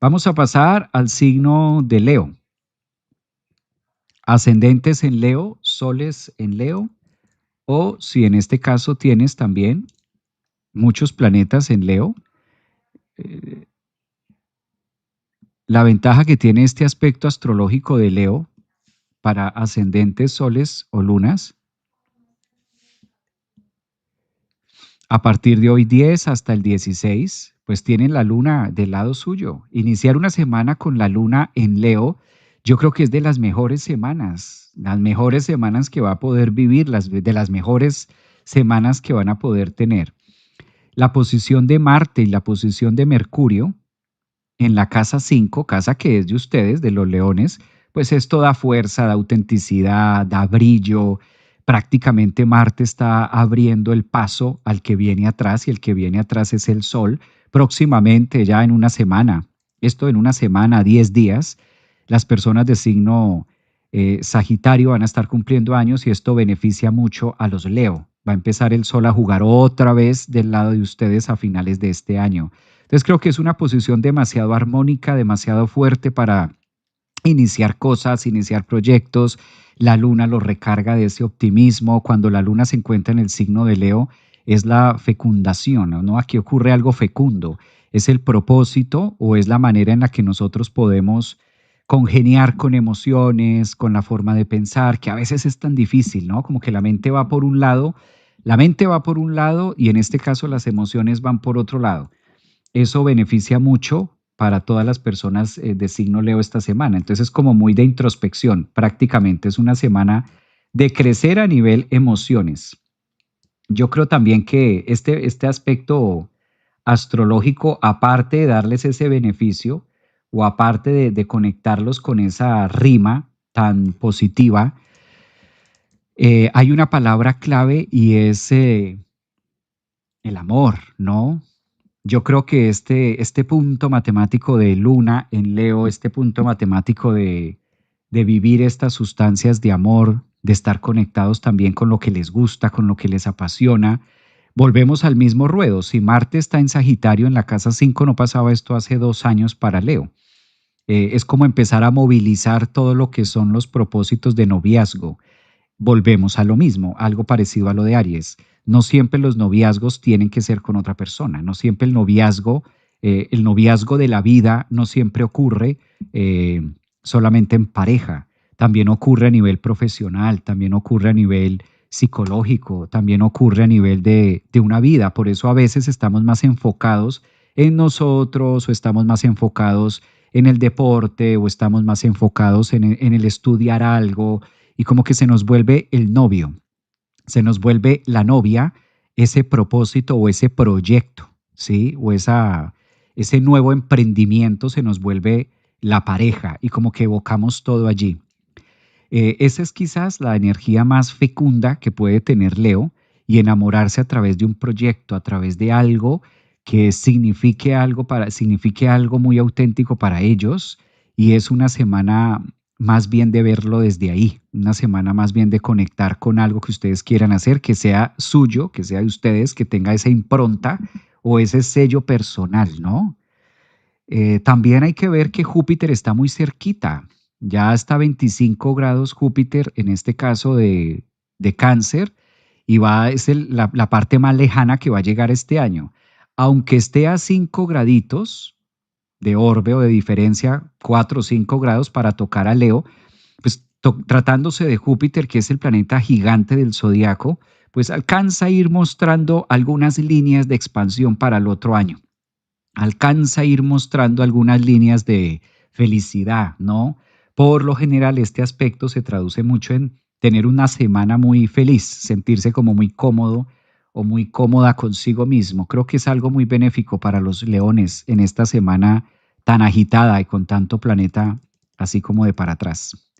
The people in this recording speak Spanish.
Vamos a pasar al signo de Leo. Ascendentes en Leo, soles en Leo, o si en este caso tienes también muchos planetas en Leo, eh, la ventaja que tiene este aspecto astrológico de Leo para ascendentes, soles o lunas, a partir de hoy 10 hasta el 16, pues tienen la luna del lado suyo. Iniciar una semana con la luna en Leo, yo creo que es de las mejores semanas que va a poder vivir, de las mejores semanas que van a poder tener. La posición de Marte y la posición de Mercurio en la casa 5, casa que es de ustedes, de los leones, pues esto da fuerza, da autenticidad, da brillo. Prácticamente Marte está abriendo el paso al que viene atrás y el que viene atrás es el Sol. Próximamente, ya en una semana, esto en una semana, 10 días, las personas de signo Sagitario van a estar cumpliendo años y esto beneficia mucho a los Leo. Va a empezar el Sol a jugar otra vez del lado de ustedes a finales de este año. Entonces creo que es una posición demasiado armónica, demasiado fuerte para iniciar cosas, iniciar proyectos. La luna lo recarga de ese optimismo. Cuando la luna se encuentra en el signo de Leo, es la fecundación, ¿no? Aquí ocurre algo fecundo. Es el propósito o es la manera en la que nosotros podemos congeniar con emociones, con la forma de pensar, que a veces es tan difícil, ¿no? Como que la mente va por un lado, y en este caso las emociones van por otro lado. Eso beneficia mucho para todas las personas de signo Leo esta semana. Entonces es como muy de introspección, prácticamente es una semana de crecer a nivel emociones. Yo creo también que este aspecto astrológico, aparte de darles ese beneficio o aparte de conectarlos con esa rima tan positiva, hay una palabra clave y es el amor, ¿no? Yo creo que este punto matemático de Luna en Leo, este punto matemático de vivir estas sustancias de amor, de estar conectados también con lo que les gusta, con lo que les apasiona, volvemos al mismo ruedo. Si Marte está en Sagitario en la casa 5, no pasaba esto hace 2 años para Leo. Es como empezar a movilizar todo lo que son los propósitos de noviazgo. Volvemos a lo mismo, algo parecido a lo de Aries. No siempre los noviazgos tienen que ser con otra persona, no siempre el noviazgo de la vida no siempre ocurre solamente en pareja, también ocurre a nivel profesional, también ocurre a nivel psicológico, también ocurre a nivel de una vida. Por eso a veces estamos más enfocados en nosotros o estamos más enfocados en el deporte o estamos más enfocados en el estudiar algo y como que se nos vuelve el novio, se nos vuelve la novia, ese propósito o ese proyecto, ¿sí? Ese nuevo emprendimiento se nos vuelve la pareja y como que evocamos todo allí. Esa es quizás la energía más fecunda que puede tener Leo y enamorarse a través de un proyecto, a través de algo que signifique algo muy auténtico para ellos y es una semana más bien de verlo desde ahí, una semana más bien de conectar con algo que ustedes quieran hacer, que sea suyo, que sea de ustedes, que tenga esa impronta o ese sello personal, ¿no? También hay que ver que Júpiter está muy cerquita, ya está 25 grados Júpiter, en este caso de Cáncer, y la parte más lejana que va a llegar este año. Aunque esté a 5 graditos de orbe o de diferencia, 4 o 5 grados para tocar a Leo, pues tratándose de Júpiter, que es el planeta gigante del zodiaco, pues alcanza a ir mostrando algunas líneas de expansión para el otro año, alcanza a ir mostrando algunas líneas de felicidad, ¿no? Por lo general, este aspecto se traduce mucho en tener una semana muy feliz, sentirse como muy cómodo o muy cómoda consigo mismo. Creo que es algo muy benéfico para los leones en esta semana tan agitada y con tanto planeta así como de para atrás.